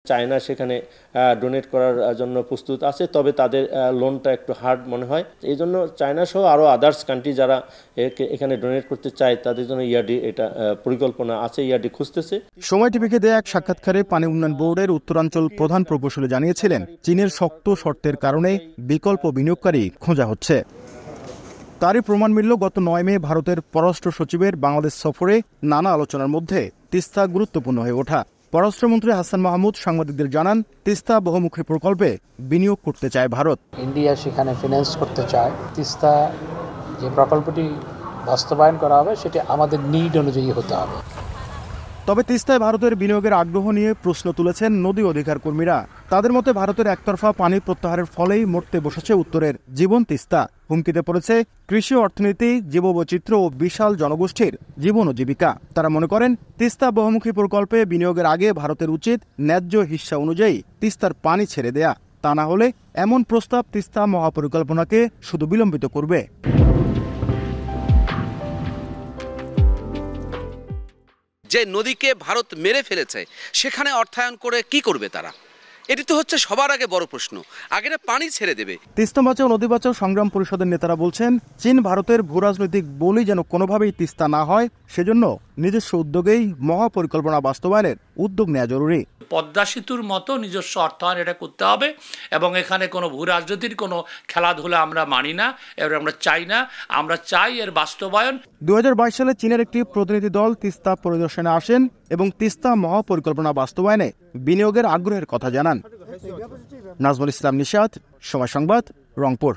China সেখানে donate করার জন্য প্রস্তুত আছে, তবে তাদের লোনটা একটু হার্ড মনে হয়। এই জন্য চায়না সহ আরও আদার্স কান্ট্রি যারা এখানে ডোনেট করতে চায় তাদের জন্য ইআরডি এটা পরিকল্পনা আছে, ইআরডি খুঁজতেছে। সময় টিভিকে দেয়া এক সাক্ষাৎকারে পানি উন্নয়ন বোর্ডের উত্তরাঞ্চল প্রধান প্রকৌশলী জানিয়েছিলেন, চীনের শক্ত শর্তের কারণে বিকল্প বিনিয়োগকারী খোঁজা হচ্ছে। তারই প্রমাণ মিলল গত 9 মে ভারতের পররাষ্ট্র সচিবের বাংলাদেশ সফরে নানা আলোচনার মধ্যে তিস্তা গুরুত্বপূর্ণ হয়ে ওঠা। পররাষ্ট্রমন্ত্রী হাসান মাহমুদ সাংবাদিকদের জানান, তিস্তা বহুমুখী প্রকল্পে বিনিয়োগ করতে চায় ভারত। ইন্ডিয়া সেখানে ফিন্যান্স করতে চায়। তিস্তা যে প্রকল্পটি বাস্তবায়ন করা হবে সেটি আমাদের নিড অনুযায়ী হতে হবে। তবে তিস্তায় ভারতের বিনিয়োগের আগ্রহ নিয়ে প্রশ্ন তুলেছেন নদী অধিকার কর্মীরা। তাদের মতে ভারতের একতরফা পানি প্রত্যাহারের ফলেই মরতে বসেছে উত্তরের জীবন তিস্তা। হুমকিতে পড়েছে কৃষি, অর্থনীতি, জীববৈচিত্র্য ও বিশাল জনগোষ্ঠীর জীবন ও জীবিকা। তারা মনে করেন, তিস্তা বহুমুখী প্রকল্পে বিনিয়োগের আগে ভারতের উচিত ন্যায্য হিস্সা অনুযায়ী তিস্তার পানি ছেড়ে দেয়া। তা না হলে এমন প্রস্তাব তিস্তা মহাপরিকল্পনাকে শুধু বিলম্বিত করবে। যে নদীকে ভারত মেরে ফেলেছে সেখানে অর্থায়ন করে কি করবে তারা? এটি তো হচ্ছে সবার আগে বড় প্রশ্ন। আগে না পানি ছেড়ে দেবে। তিস্তা বাঁচাও নদী বাঁচাও সংগ্রাম পরিষদের নেতারা বলছেন, চীন ভারতের ভূরাজনৈতিক বলি যেন কোনোভাবেই তিস্তা না হয়, সেজন্য নিজস্ব উদ্যোগেই মহাপরিকল্পনা বাস্তবায়নের উদ্যোগ নেওয়া জরুরি। পদ্মা সেতুর মতো নিজস্ব অর্থায়ন এটা করতে হবে এবং এখানে কোনো ভূ রাজনীতির কোনো খেলাধুলা আমরা মানি না এবং আমরা চাই না। আমরা চাই এর বাস্তবায়ন। 2022 সালে চীনের একটি প্রতিনিধি দল তিস্তা পরিদর্শনে আসেন এবং তিস্তা মহাপরিকল্পনা বাস্তবায়নে বিনিয়োগের আগ্রহের কথা জানান। নাজমুল ইসলাম নিশাত, সময় সংবাদ, রংপুর।